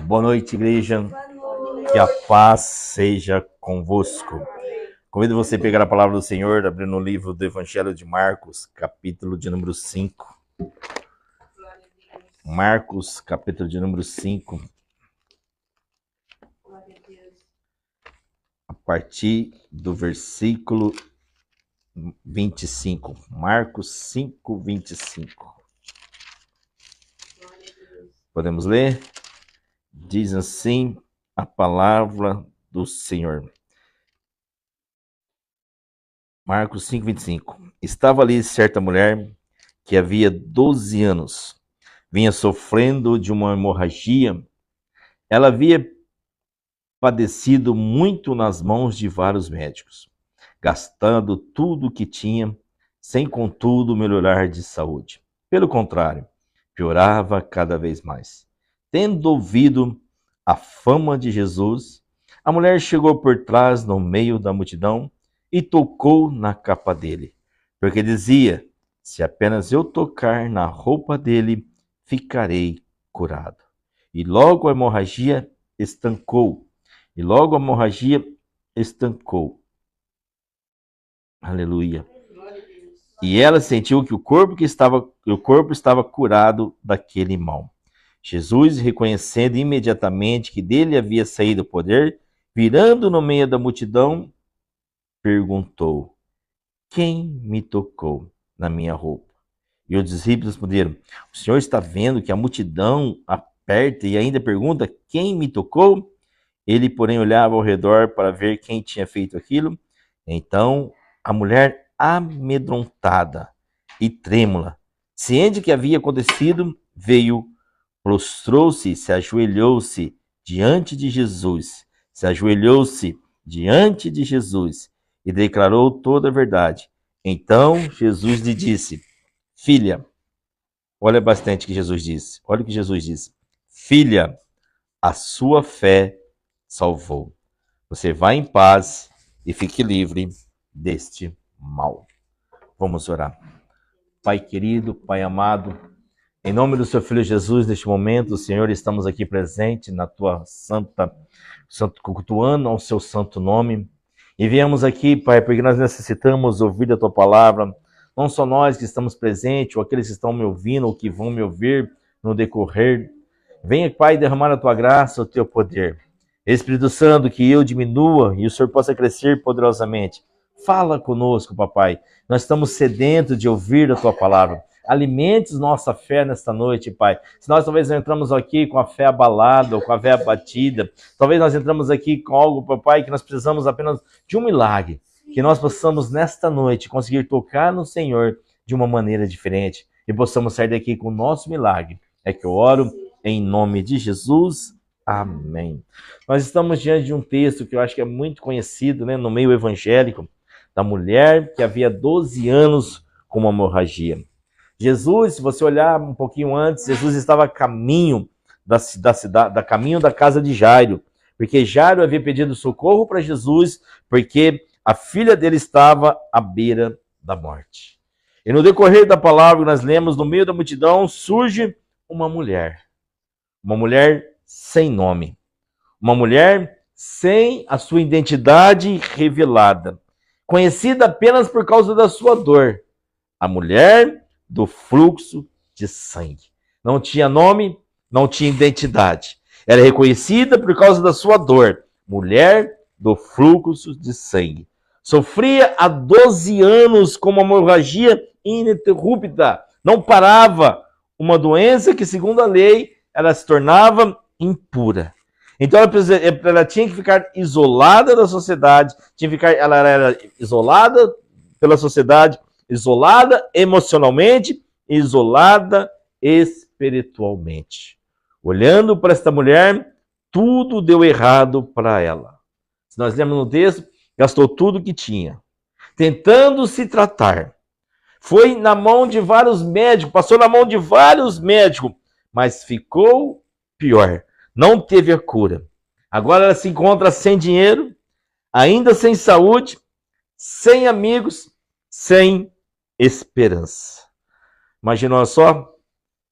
Boa noite, igreja. Boa noite. Que a paz seja convosco. Convido você a pegar a palavra do Senhor, abrindo no livro do Evangelho de Marcos, capítulo de número 5. Marcos, capítulo de número 5. A partir do versículo 25. Marcos 5, 25. Podemos ler? Diz assim a palavra do Senhor. Marcos 5, 25. Estava ali certa mulher que havia 12 anos, vinha sofrendo de uma hemorragia. Ela havia padecido muito nas mãos de vários médicos, gastando tudo o que tinha, sem contudo melhorar de saúde. Pelo contrário, piorava cada vez mais. Tendo ouvido a fama de Jesus, a mulher chegou por trás no meio da multidão e tocou na capa dele, porque dizia: se apenas eu tocar na roupa dele, ficarei curado. E logo a hemorragia estancou. Aleluia. E ela sentiu que o corpo estava curado daquele mal. Jesus, reconhecendo imediatamente que dele havia saído o poder, virando no meio da multidão, perguntou: quem me tocou na minha roupa? E os discípulos responderam: o Senhor está vendo que a multidão aperta e ainda pergunta: quem me tocou? Ele, porém, olhava ao redor para ver quem tinha feito aquilo. Então, a mulher, amedrontada e trêmula, ciente do que havia acontecido, veio, prostrou-se, se ajoelhou-se diante de Jesus. E declarou toda a verdade. Então Jesus lhe disse: filha, olha bastante o que Jesus disse. Olha o que Jesus disse: filha, a sua fé salvou. Você vai em paz e fique livre deste mal. Vamos orar. Pai querido, Pai amado, em nome do seu Filho Jesus, neste momento, Senhor, estamos aqui presentes na tua cultuando ao seu santo nome. E viemos aqui, Pai, porque nós necessitamos ouvir a tua palavra, não só nós que estamos presentes, ou aqueles que estão me ouvindo, ou que vão me ouvir no decorrer. Venha, Pai, derramar a tua graça, o teu poder. Espírito Santo, que eu diminua e o Senhor possa crescer poderosamente. Fala conosco, papai. Nós estamos sedentos de ouvir a tua palavra. Alimente nossa fé nesta noite, Pai. Se nós talvez entramos aqui com a fé abalada ou com a fé abatida, talvez nós entramos aqui com algo, papai, que nós precisamos apenas de um milagre. Que nós possamos nesta noite conseguir tocar no Senhor de uma maneira diferente e possamos sair daqui com o nosso milagre. É que eu oro em nome de Jesus. Amém. Nós estamos diante de um texto que eu acho que é muito conhecido, né, no meio evangélico, da mulher que havia 12 anos com uma hemorragia. Jesus, se você olhar um pouquinho antes, Jesus estava a caminho caminho da casa de Jairo, porque Jairo havia pedido socorro para Jesus, porque a filha dele estava à beira da morte. E no decorrer da palavra que nós lemos, no meio da multidão, surge uma mulher sem nome, uma mulher sem a sua identidade revelada, conhecida apenas por causa da sua dor, a mulher do fluxo de sangue. Não tinha nome, não tinha identidade. Era reconhecida por causa da sua dor. Mulher do fluxo de sangue. Sofria há 12 anos com uma hemorragia ininterrupta. Não parava. Uma doença que, segundo a lei, ela se tornava impura. Então ela tinha que ficar isolada da sociedade. Ela era isolada pela sociedade, isolada emocionalmente, isolada espiritualmente. Olhando para esta mulher, tudo deu errado para ela. Se nós lemos no texto, gastou tudo que tinha, tentando se tratar. Foi na mão de vários médicos, passou na mão de vários médicos, mas ficou pior. Não teve a cura. Agora ela se encontra sem dinheiro, ainda sem saúde, sem amigos, sem esperança. Imagina só,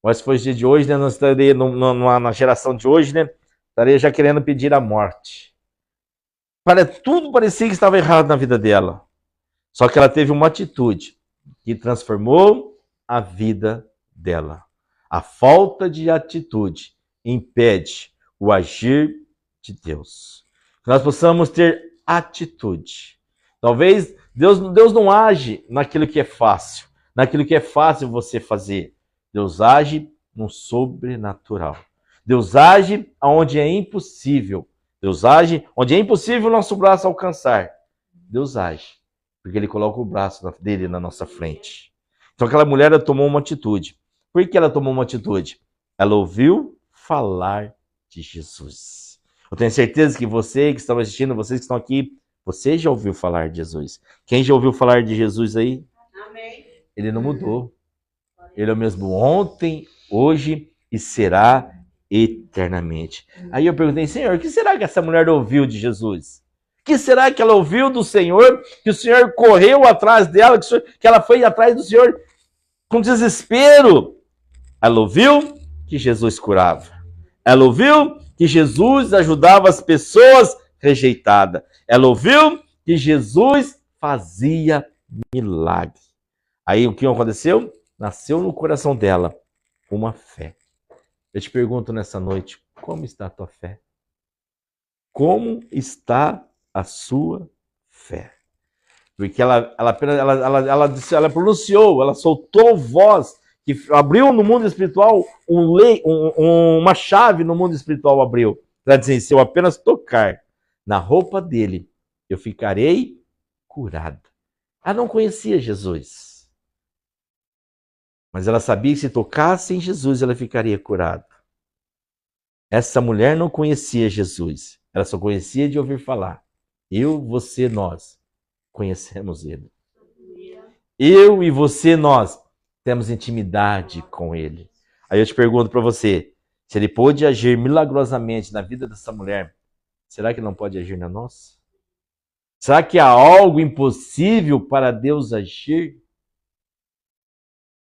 mas se fosse dia de hoje, né, nós estaríamos na geração de hoje, né, estaria já querendo pedir a morte. Tudo parecia que estava errado na vida dela. Só que ela teve uma atitude que transformou a vida dela. A falta de atitude impede o agir de Deus. Que nós possamos ter atitude. Talvez Deus não age naquilo que é fácil, naquilo que é fácil você fazer. Deus age no sobrenatural. Deus age onde é impossível. Deus age onde é impossível o nosso braço alcançar. Deus age, porque Ele coloca o braço dele na nossa frente. Então aquela mulher ela tomou uma atitude. Por que ela tomou uma atitude? Ela ouviu falar de Jesus. Eu tenho certeza que você que está assistindo, vocês que estão aqui, você já ouviu falar de Jesus. Quem já ouviu falar de Jesus aí? Amém. Ele não mudou. Ele é o mesmo ontem, hoje e será eternamente. Aí eu perguntei, Senhor, o que será que essa mulher ouviu de Jesus? O que será que ela ouviu do Senhor? Que o Senhor correu atrás dela, que ela foi atrás do Senhor com desespero. Ela ouviu que Jesus curava. Ela ouviu que Jesus ajudava as pessoas rejeitadas. Ela ouviu que Jesus fazia milagre. Aí o que aconteceu? Nasceu no coração dela uma fé. Eu te pergunto nessa noite, como está a tua fé? Como está a sua fé? Porque ela pronunciou, ela soltou voz, que abriu no mundo espiritual uma chave no mundo espiritual abriu. Ela disse, se eu apenas tocar na roupa dele, eu ficarei curada. Ela não conhecia Jesus. Mas ela sabia que se tocasse em Jesus, ela ficaria curada. Essa mulher não conhecia Jesus. Ela só conhecia de ouvir falar. Eu, você, nós conhecemos ele. Eu e você, nós temos intimidade com ele. Aí eu te pergunto para você, se ele pôde agir milagrosamente na vida dessa mulher, será que não pode agir na nossa? Será que há algo impossível para Deus agir?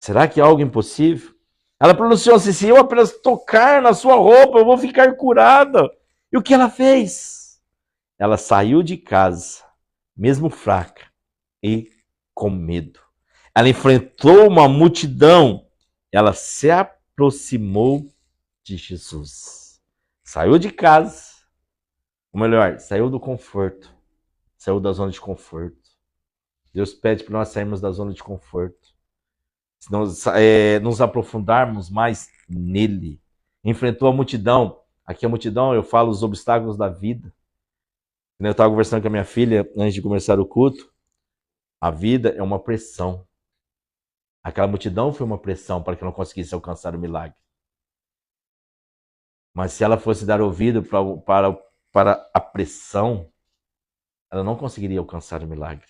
Será que há algo impossível? Ela pronunciou assim, se eu apenas tocar na sua roupa, eu vou ficar curada. E o que ela fez? Ela saiu de casa, mesmo fraca e com medo. Ela enfrentou uma multidão. Ela se aproximou de Jesus. Saiu de casa. Ou melhor, saiu do conforto. Saiu da zona de conforto. Deus pede para nós sairmos da zona de conforto. Se nós nos aprofundarmos mais nele. Enfrentou a multidão. Aqui a multidão, eu falo os obstáculos da vida. Eu estava conversando com a minha filha antes de começar o culto. A vida é uma pressão. Aquela multidão foi uma pressão para que não conseguisse alcançar o milagre. Mas se ela fosse dar ouvido para a pressão, ela não conseguiria alcançar o milagre.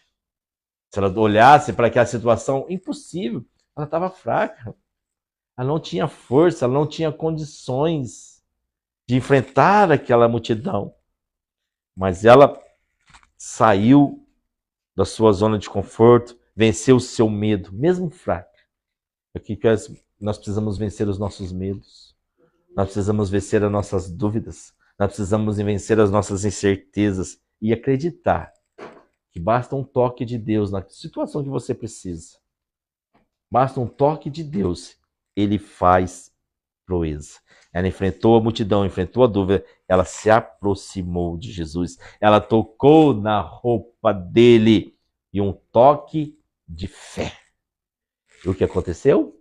Se ela olhasse para aquela situação, impossível. Ela estava fraca. Ela não tinha força, ela não tinha condições de enfrentar aquela multidão. Mas ela saiu da sua zona de conforto, venceu o seu medo, mesmo fraca. Aqui nós precisamos vencer os nossos medos. Nós precisamos vencer as nossas dúvidas. Nós precisamos vencer as nossas incertezas e acreditar que basta um toque de Deus na situação que você precisa. Basta um toque de Deus, ele faz proeza. Ela enfrentou a multidão, enfrentou a dúvida, ela se aproximou de Jesus. Ela tocou na roupa dele e um toque de fé. E o que aconteceu?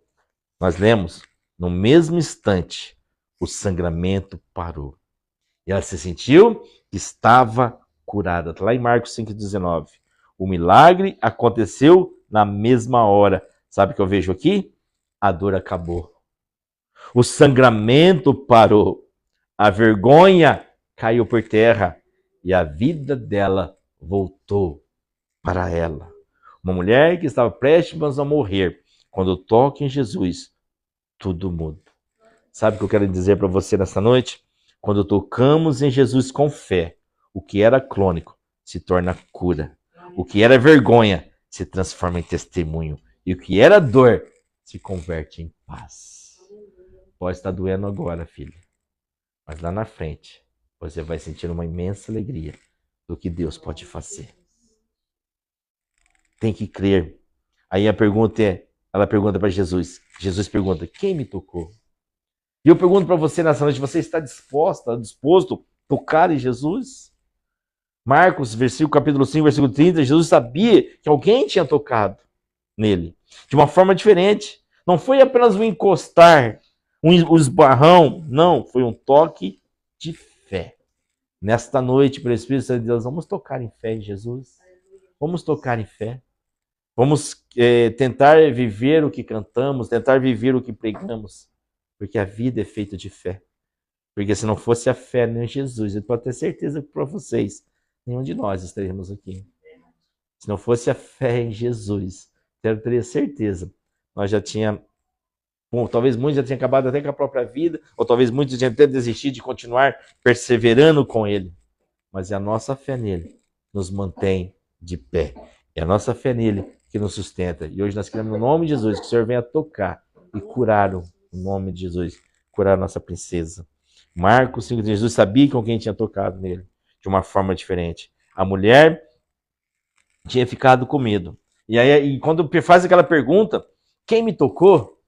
Nós lemos, no mesmo instante, o sangramento parou. E ela se sentiu que estava curada. Está lá em Marcos 5,19. O milagre aconteceu na mesma hora. Sabe o que eu vejo aqui? A dor acabou. O sangramento parou. A vergonha caiu por terra. E a vida dela voltou para ela. Uma mulher que estava prestes a morrer. Quando toca em Jesus, tudo muda. Sabe o que eu quero dizer para você nessa noite? Quando tocamos em Jesus com fé, o que era crônico se torna cura. O que era vergonha se transforma em testemunho. E o que era dor se converte em paz. Pode estar doendo agora, filho. Mas lá na frente, você vai sentir uma imensa alegria do que Deus pode fazer. Tem que crer. Aí ela pergunta para Jesus. Jesus pergunta, quem me tocou? E eu pergunto para você nessa noite, você está disposto a tocar em Jesus? Marcos, capítulo 5, versículo 30, Jesus sabia que alguém tinha tocado nele. De uma forma diferente. Não foi apenas um encostar, um esbarrão. Não, foi um toque de fé. Nesta noite, pelo Espírito Santo de Deus, vamos tocar em fé em Jesus. Vamos tocar em fé. Vamos tentar viver o que cantamos, tentar viver o que pregamos. Porque a vida é feita de fé. Porque se não fosse a fé em Jesus, eu posso ter certeza que para vocês, nenhum de nós estaríamos aqui. Se não fosse a fé em Jesus, eu teria certeza. Nós já tínhamos, talvez muitos já tenham acabado até com a própria vida, ou talvez muitos já tenham desistido de continuar perseverando com Ele. Mas é a nossa fé nele que nos mantém de pé. É a nossa fé nele que nos sustenta. E hoje nós queremos, no nome de Jesus, que o Senhor venha tocar e curar o nome de Jesus, curar a nossa princesa. Marcos 5, Jesus sabia com quem tinha tocado nele, de uma forma diferente. A mulher tinha ficado com medo. E aí, quando faz aquela pergunta, quem me tocou?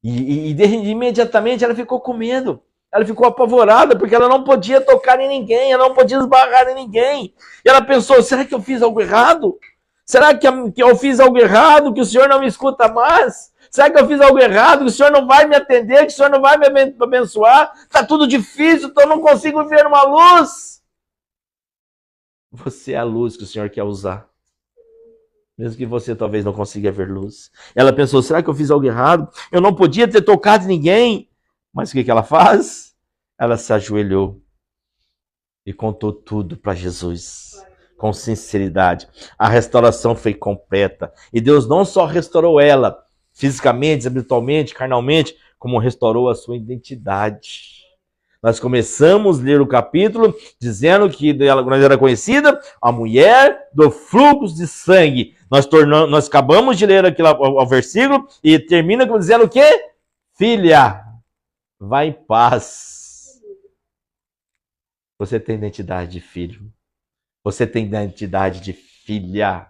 E imediatamente ela ficou com medo. Ela ficou apavorada, porque ela não podia tocar em ninguém, ela não podia esbarrar em ninguém. E ela pensou, será que eu fiz algo errado? Será que eu fiz algo errado, que o Senhor não me escuta mais? Será que eu fiz algo errado, que o Senhor não vai me atender, que o Senhor não vai me abençoar? Está tudo difícil, então eu não consigo ver uma luz. Você é a luz que o Senhor quer usar. Mesmo que você talvez não consiga ver luz. Ela pensou, será que eu fiz algo errado? Eu não podia ter tocado ninguém. Mas o que ela faz? Ela se ajoelhou e contou tudo para Jesus. Com sinceridade. A restauração foi completa. E Deus não só restaurou ela, fisicamente, espiritualmente, carnalmente, como restaurou a sua identidade. Nós começamos a ler o capítulo dizendo que ela era conhecida a mulher do fluxo de sangue. Nós acabamos de ler aqui o versículo e termina dizendo o quê? Filha, vá em paz. Você tem identidade de filho. Você tem identidade de filha.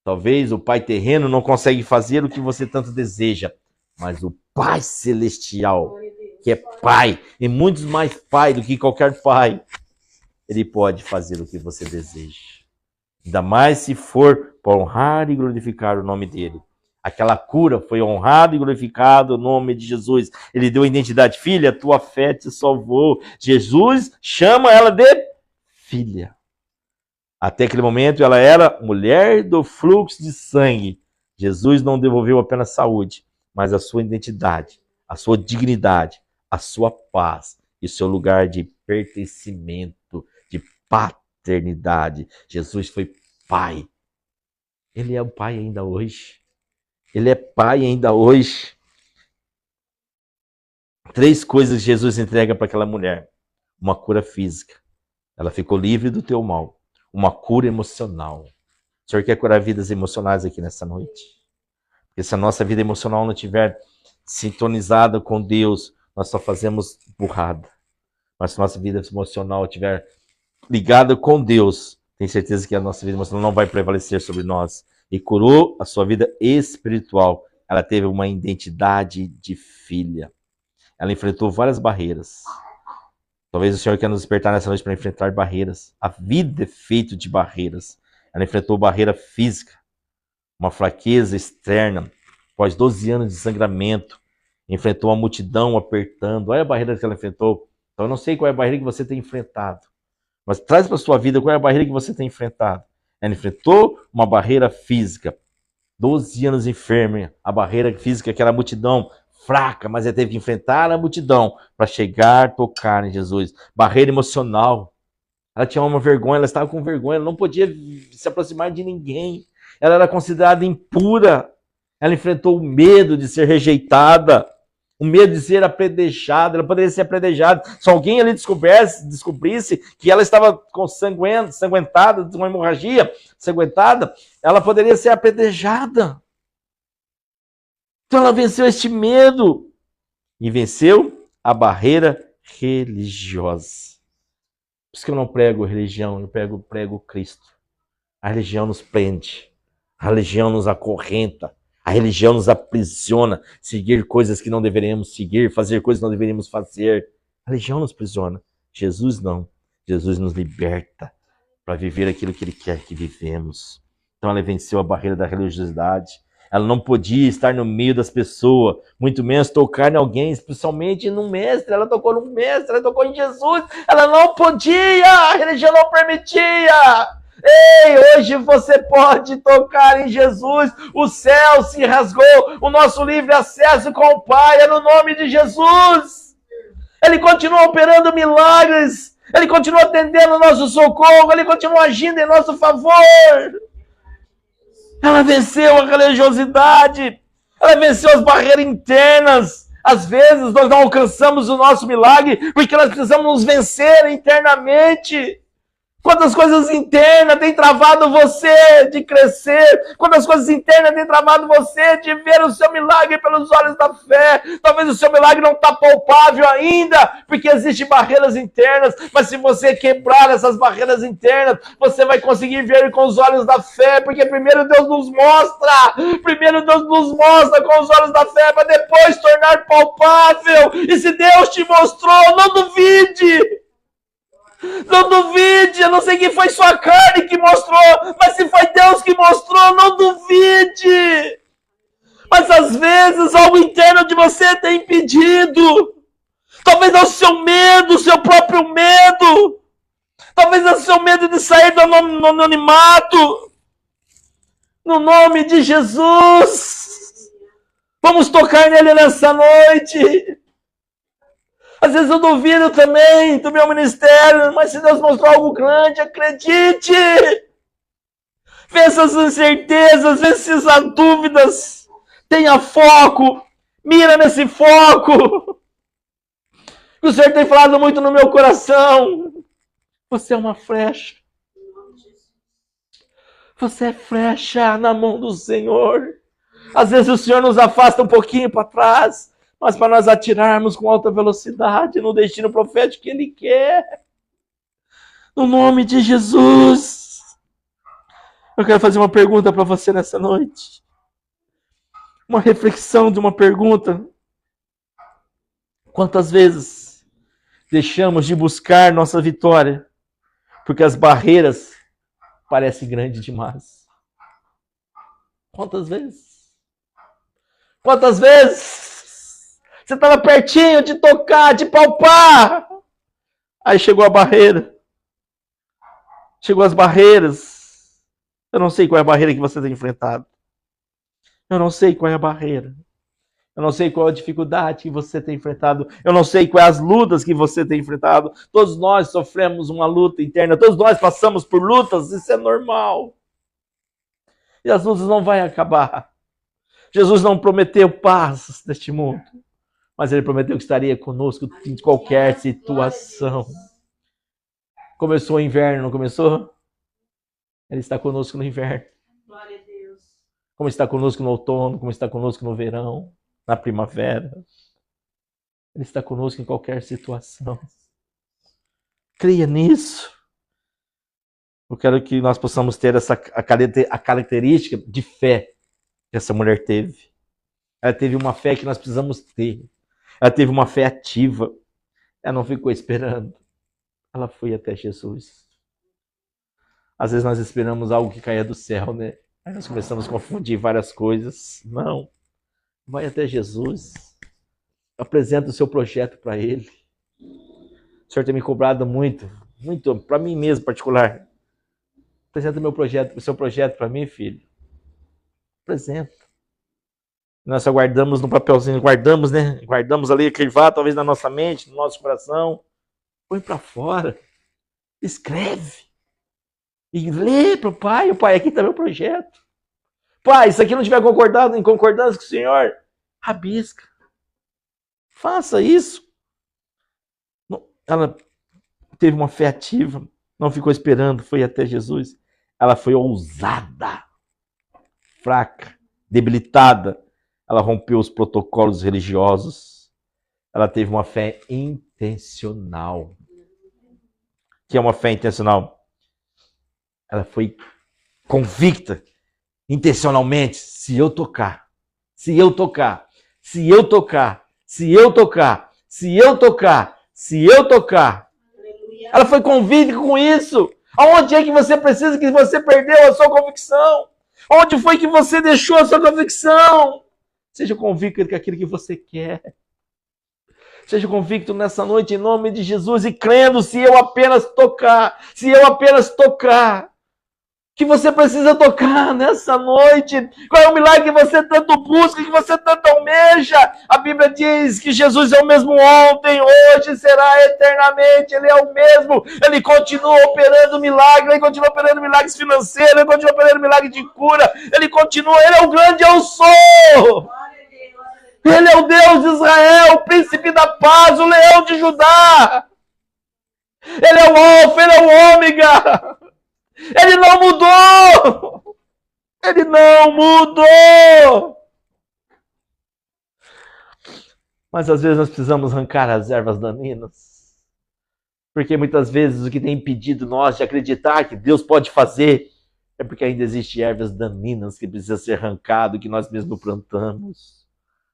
Talvez o pai terreno não consegue fazer o que você tanto deseja, mas o Pai Celestial, que é pai, e muitos mais pai do que qualquer pai, ele pode fazer o que você deseja. Ainda mais se for para honrar e glorificar o nome dele. Aquela cura foi honrado e glorificado o nome de Jesus. Ele deu a identidade. Filha, tua fé te salvou. Jesus chama ela de filha. Até aquele momento ela era mulher do fluxo de sangue. Jesus não devolveu apenas saúde, mas a sua identidade, a sua dignidade, a sua paz e o seu lugar de pertencimento, de paternidade. Jesus foi pai. Ele é o pai ainda hoje. Ele é pai ainda hoje. 3 coisas Jesus entrega para aquela mulher. Uma cura física. Ela ficou livre do teu mal. Uma cura emocional. O Senhor quer curar vidas emocionais aqui nessa noite? Porque se a nossa vida emocional não estiver sintonizada com Deus, nós só fazemos burrada. Mas se a nossa vida emocional estiver ligada com Deus, tenho certeza que a nossa vida emocional não vai prevalecer sobre nós. E curou a sua vida espiritual. Ela teve uma identidade de filha. Ela enfrentou várias barreiras. Talvez o Senhor quer nos despertar nessa noite para enfrentar barreiras. A vida é feita de barreiras. Ela enfrentou barreira física, uma fraqueza externa, após 12 anos de sangramento. Enfrentou a multidão apertando. Olha a barreira que ela enfrentou. Então eu não sei qual é a barreira que você tem enfrentado. Mas traz para a sua vida qual é a barreira que você tem enfrentado. Ela enfrentou uma barreira física. 12 anos enferma. A barreira física que era a multidão fraca, mas ela teve que enfrentar a multidão para chegar, tocar em Jesus. Barreira emocional. Ela tinha uma vergonha, ela estava com vergonha, ela não podia se aproximar de ninguém. Ela era considerada impura. Ela enfrentou o medo de ser rejeitada, o medo de ser apredejada. Ela poderia ser apredejada. Se alguém ali descobrisse que ela estava sanguentada, de uma hemorragia sanguentada, ela poderia ser apredejada. Então ela venceu este medo e venceu a barreira religiosa. Por isso que eu não prego religião, eu prego Cristo. A religião nos prende, a religião nos acorrenta, a religião nos aprisiona, seguir coisas que não deveríamos seguir, fazer coisas que não deveríamos fazer. A religião nos aprisiona. Jesus não. Jesus nos liberta para viver aquilo que Ele quer que vivemos. Então ela venceu a barreira da religiosidade. Ela não podia estar no meio das pessoas, muito menos tocar em alguém, especialmente no mestre. Ela tocou no mestre, ela tocou em Jesus. Ela não podia, a religião não permitia. Ei, hoje você pode tocar em Jesus. O céu se rasgou, o nosso livre acesso com o Pai é no nome de Jesus. Ele continua operando milagres, Ele continua atendendo o nosso socorro, Ele continua agindo em nosso favor. Ela venceu a religiosidade, ela venceu as barreiras internas. Às vezes nós não alcançamos o nosso milagre porque nós precisamos nos vencer internamente. Quantas coisas internas têm travado você de crescer? Quantas coisas internas têm travado você de ver o seu milagre pelos olhos da fé? Talvez o seu milagre não está palpável ainda, porque existem barreiras internas, mas se você quebrar essas barreiras internas, você vai conseguir ver com os olhos da fé, porque primeiro Deus nos mostra com os olhos da fé, para depois tornar palpável. E se Deus te mostrou, não duvide. Não duvide, eu não sei quem foi sua carne que mostrou, mas se foi Deus que mostrou, não duvide. Mas às vezes algo interno de você tem impedido. Talvez é o seu medo, o seu próprio medo. Talvez é o seu medo de sair do anonimato. No nome de Jesus, vamos tocar nele nessa noite. Às vezes eu duvido também do meu ministério, mas se Deus mostrou algo grande, acredite. Vê essas incertezas, vê essas dúvidas. Tenha foco, mira nesse foco. O Senhor tem falado muito no meu coração. Você é uma flecha. Você é flecha na mão do Senhor. Às vezes o Senhor nos afasta um pouquinho para trás, mas para nós atirarmos com alta velocidade no destino profético que Ele quer. No nome de Jesus. Eu quero fazer uma pergunta para você nessa noite. Uma reflexão de uma pergunta. Quantas vezes deixamos de buscar nossa vitória porque as barreiras parecem grandes demais? Quantas vezes? Quantas vezes? Você estava pertinho de tocar, de palpar. Aí chegou a barreira. Chegou as barreiras. Eu não sei qual é a barreira que você tem enfrentado. Eu não sei qual é a barreira. Eu não sei qual é a dificuldade que você tem enfrentado. Eu não sei quais as lutas que você tem enfrentado. Todos nós sofremos uma luta interna. Todos nós passamos por lutas. Isso é normal. E as lutas não vão acabar. Jesus não prometeu paz neste mundo, mas Ele prometeu que estaria conosco em qualquer situação. Começou o inverno, não começou? Ele está conosco no inverno. Glória a Deus. Como está conosco no outono, como está conosco no verão, na primavera. Ele está conosco em qualquer situação. Creia nisso. Eu quero que nós possamos ter a característica de fé que essa mulher teve. Ela teve uma fé que nós precisamos ter. Ela teve uma fé ativa. Ela não ficou esperando. Ela foi até Jesus. Às vezes nós esperamos algo que caia do céu, né? Aí nós começamos a confundir várias coisas. Não. Vai até Jesus. Apresenta o seu projeto para Ele. O Senhor tem me cobrado muito, para mim mesmo em particular. Apresenta o seu projeto para mim, filho. Apresenta. Nós só guardamos no papelzinho, guardamos, né? Guardamos ali arquivado, talvez na nossa mente, no nosso coração. Põe para fora. Escreve. E lê para o Pai. O Pai, aqui está meu projeto. Pai, se aqui não tiver concordado em concordância com o Senhor, rabisca. Faça isso. Ela teve uma fé ativa, não ficou esperando, foi até Jesus. Ela foi ousada, fraca, debilitada. Ela rompeu os protocolos religiosos. Ela teve uma fé intencional. O que é uma fé intencional? Ela foi convicta, intencionalmente. Se eu tocar, se eu tocar, se eu tocar, se eu tocar, se eu tocar, se eu tocar. Ela foi convicta com isso. Aonde é que você precisa que você perdeu a sua convicção? Onde foi que você deixou a sua convicção? Seja convicto com aquilo que você quer. Seja convicto nessa noite em nome de Jesus e crendo se eu apenas tocar, que você precisa tocar nessa noite. Qual é o milagre que você tanto busca, que você tanto almeja? A Bíblia diz que Jesus é o mesmo ontem, hoje, será eternamente. Ele é o mesmo. Ele continua operando milagres, ele continua operando milagres financeiros, ele continua operando milagres de cura. Ele é o grande eu sou. Ele é o Deus de Israel, o príncipe da paz, o leão de Judá. Ele é o alfa, ele é o ômega. Ele não mudou! Ele não mudou! Mas às vezes nós precisamos arrancar as ervas daninhas. Porque muitas vezes o que tem impedido nós de acreditar que Deus pode fazer é porque ainda existem ervas daninhas que precisam ser arrancadas, que nós mesmos plantamos.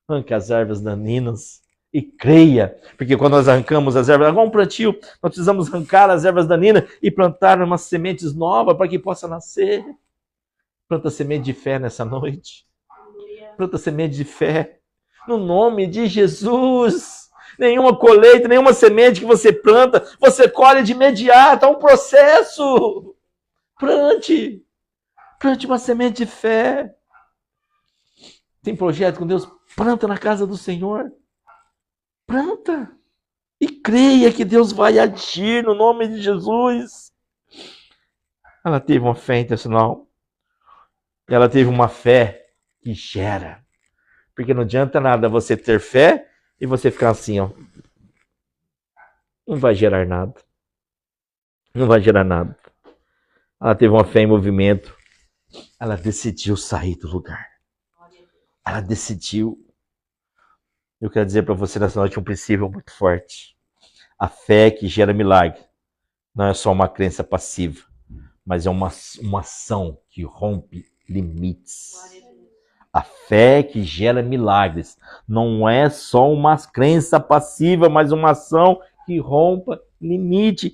Arranque as ervas daninhas e creia, porque quando nós arrancamos as ervas, igual um plantio, nós precisamos arrancar as ervas daninhas e plantar umas sementes novas para que possa nascer. Planta semente de fé nessa noite. Planta semente de fé. No nome de Jesus. Nenhuma colheita, nenhuma semente que você planta, você colhe de imediato. É um processo. Plante. Plante uma semente de fé. Tem projeto com Deus? Planta na casa do Senhor. Planta e creia que Deus vai agir no nome de Jesus. Ela teve uma fé intencional. Ela teve uma fé que gera. Porque não adianta nada você ter fé e você ficar assim, ó. Não vai gerar nada. Não vai gerar nada. Ela teve uma fé em movimento. Ela decidiu sair do lugar. Ela decidiu. Eu quero dizer para você nessa noite um princípio muito forte. A fé que gera milagre não é só uma crença passiva, mas é uma ação que rompe limites. A fé que gera milagres não é só uma crença passiva, mas uma ação que rompa limites.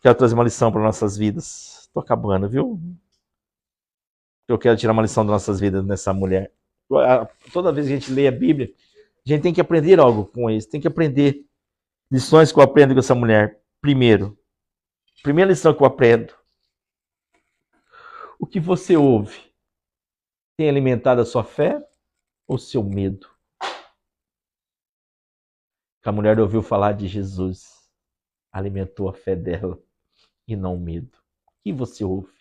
Quero trazer uma lição para nossas vidas. Estou acabando, viu? Eu quero tirar uma lição das nossas vidas nessa mulher. Toda vez que a gente lê a Bíblia, a gente tem que aprender algo com isso. Tem que aprender lições que eu aprendo com essa mulher. Primeira lição que eu aprendo. O que você ouve tem alimentado a sua fé ou seu medo? A mulher ouviu falar de Jesus, alimentou a fé dela e não o medo. O que você ouve?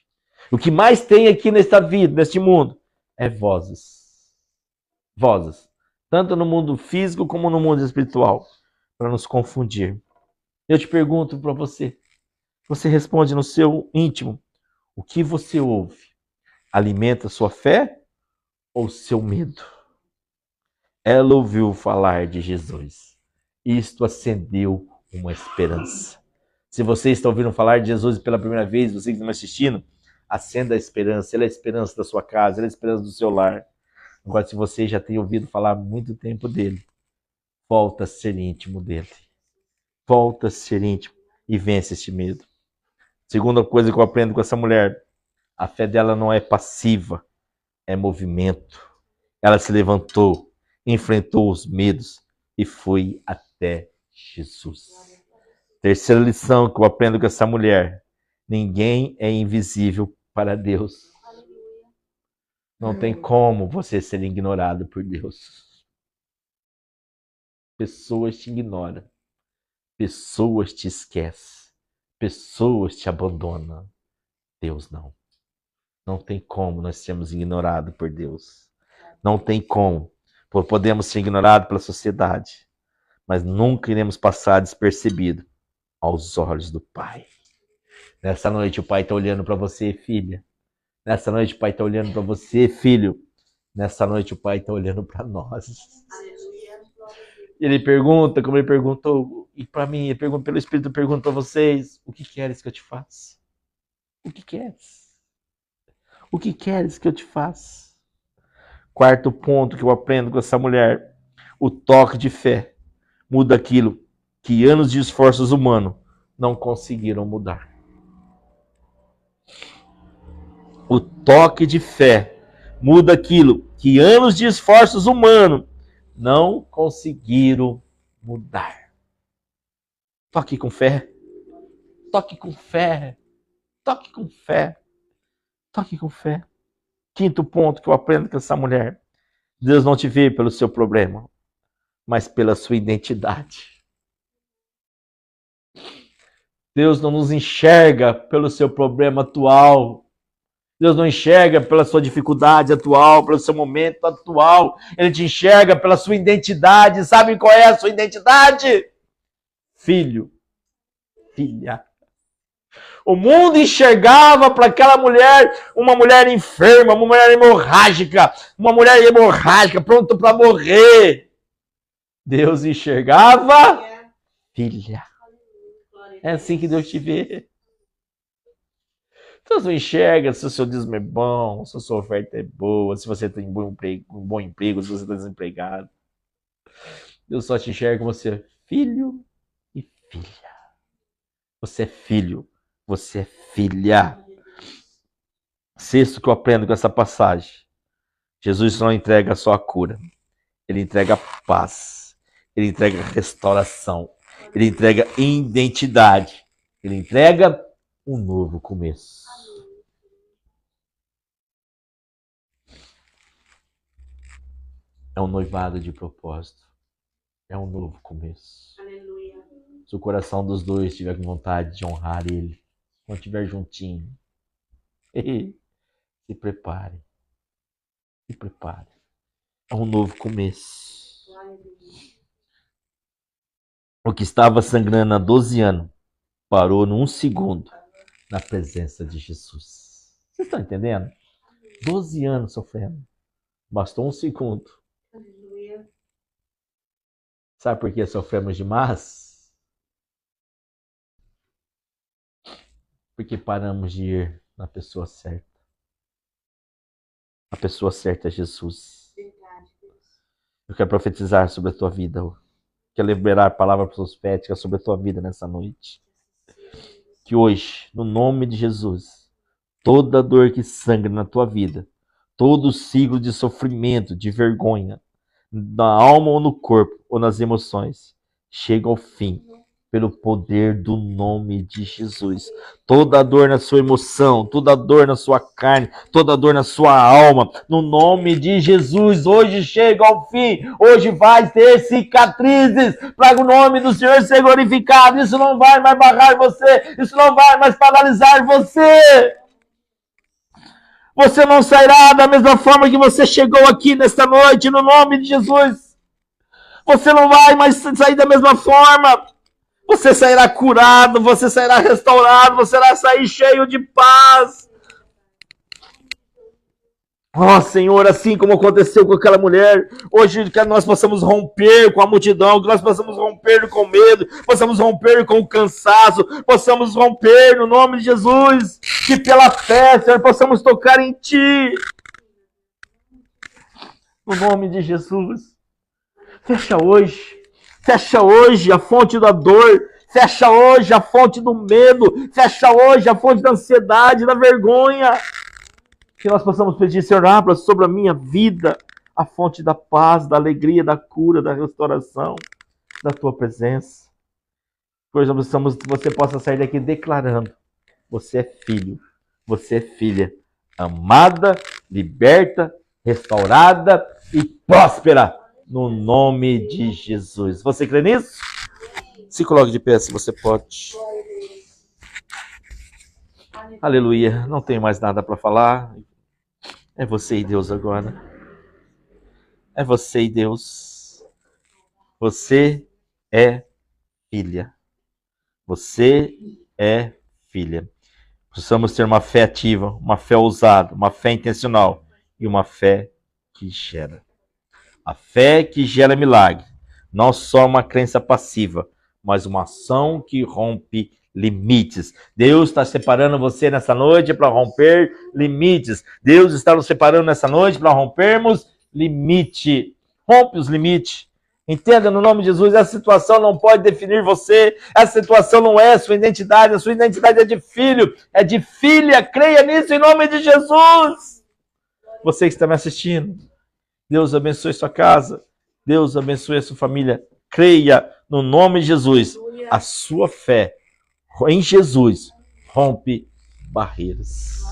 O que mais tem aqui nesta vida, neste mundo, é vozes. Vozes. Tanto no mundo físico como no mundo espiritual. Para nos confundir. Eu te pergunto para você. Você responde no seu íntimo. O que você ouve? Alimenta sua fé ou seu medo? Ela ouviu falar de Jesus. Isto acendeu uma esperança. Se você está ouvindo falar de Jesus pela primeira vez, você que está me assistindo, acenda a esperança. Ele é a esperança da sua casa, ele é a esperança do seu lar. Agora, se você já tem ouvido falar há muito tempo dele, volta a ser íntimo dele. Volta a ser íntimo e vence este medo. Segunda coisa que eu aprendo com essa mulher, a fé dela não é passiva, é movimento. Ela se levantou, enfrentou os medos e foi até Jesus. Terceira lição que eu aprendo com essa mulher, ninguém é invisível para Deus. Não tem como você ser ignorado por Deus. Pessoas te ignoram. Pessoas te esquecem. Pessoas te abandonam. Deus não. Não tem como nós sermos ignorados por Deus. Não tem como. Podemos ser ignorados pela sociedade, mas nunca iremos passar despercebido aos olhos do Pai. Nessa noite o Pai está olhando para você, filha. Nessa noite o Pai está olhando para você, filho. Nessa noite o Pai está olhando para nós. Ele pergunta, como ele perguntou, e para mim, ele pergunta, pelo Espírito, pergunta a vocês: o que queres que eu te faça? O que queres? O que queres que eu te faça? Quarto ponto que eu aprendo com essa mulher: o toque de fé muda aquilo que anos de esforços humanos não conseguiram mudar. O toque de fé muda aquilo que anos de esforços humanos não conseguiram mudar. Toque com fé. Toque com fé. Toque com fé. Toque com fé. Quinto ponto que eu aprendo com essa mulher: Deus não te vê pelo seu problema, mas pela sua identidade. Deus não nos enxerga pelo seu problema atual. Deus não enxerga pela sua dificuldade atual, pelo seu momento atual. Ele te enxerga pela sua identidade. Sabe qual é a sua identidade? Filho, filha. O mundo enxergava para aquela mulher uma mulher enferma, uma mulher hemorrágica, pronta para morrer. Deus enxergava filha. É assim que Deus te vê. Deus não enxerga se o seu dízimo é bom, se a sua oferta é boa, se você tem um bom emprego, se você está desempregado. Deus só te enxerga como você é filho e filha. Você é filho, você é filha. Sexto que eu aprendo com essa passagem: Jesus não entrega só a cura, ele entrega paz, ele entrega restauração, ele entrega identidade, ele entrega um novo começo. É um noivado de propósito. É um novo começo. Aleluia. Se o coração dos dois estiver com vontade de honrar ele, quando estiver juntinho, se prepare. Se prepare. É um novo começo. O que estava sangrando há 12 anos parou num segundo na presença de Jesus. Vocês estão entendendo? 12 anos sofrendo. Bastou um segundo. Sabe por que sofremos demais? Porque paramos de ir na pessoa certa. A pessoa certa é Jesus. Eu quero profetizar sobre a tua vida. Eu quero liberar palavras proféticas sobre a tua vida nessa noite. Que hoje, no nome de Jesus, toda dor que sangra na tua vida, todo ciclo de sofrimento, de vergonha, na alma ou no corpo, ou nas emoções, chega ao fim, pelo poder do nome de Jesus. Toda dor na sua emoção, toda dor na sua carne, toda dor na sua alma, no nome de Jesus, hoje chega ao fim. Hoje vai ter cicatrizes, para o nome do Senhor ser glorificado. Isso não vai mais barrar você, isso não vai mais paralisar você. Você não sairá da mesma forma que você chegou aqui nesta noite, no nome de Jesus. Você não vai mais sair da mesma forma. Você sairá curado, você sairá restaurado, você irá sair cheio de paz. Ó Senhor, assim como aconteceu com aquela mulher, hoje que nós possamos romper com a multidão, que nós possamos romper com o medo, possamos romper com o cansaço, possamos romper no nome de Jesus, que pela fé, Senhor, possamos tocar em Ti. No nome de Jesus. Fecha hoje a fonte da dor, fecha hoje a fonte do medo, fecha hoje a fonte da ansiedade, da vergonha. Que nós possamos pedir, Senhor, abra sobre a minha vida a fonte da paz, da alegria, da cura, da restauração, da Tua presença. Hoje você possa sair daqui declarando: você é filho, você é filha, amada, liberta, restaurada e próspera, no nome de Jesus. Você crê nisso? Se coloque de pé se você pode. Aleluia. Não tenho mais nada para falar. É você e Deus agora. É você e Deus. Você é filha. Você é filha. Precisamos ter uma fé ativa, uma fé ousada, uma fé intencional e uma fé que gera. A fé que gera milagre Não só uma crença passiva, mas uma ação que rompe limites. Deus está separando você nessa noite para romper limites. Deus está nos separando nessa noite para rompermos limite. Rompe os limites. Entenda, no nome de Jesus, essa situação não pode definir você, essa situação não é a sua identidade é de filho, é de filha, creia nisso em nome de Jesus. Você que está me assistindo, Deus abençoe sua casa, Deus abençoe a sua família, creia no nome de Jesus, a sua fé em Jesus rompe barreiras.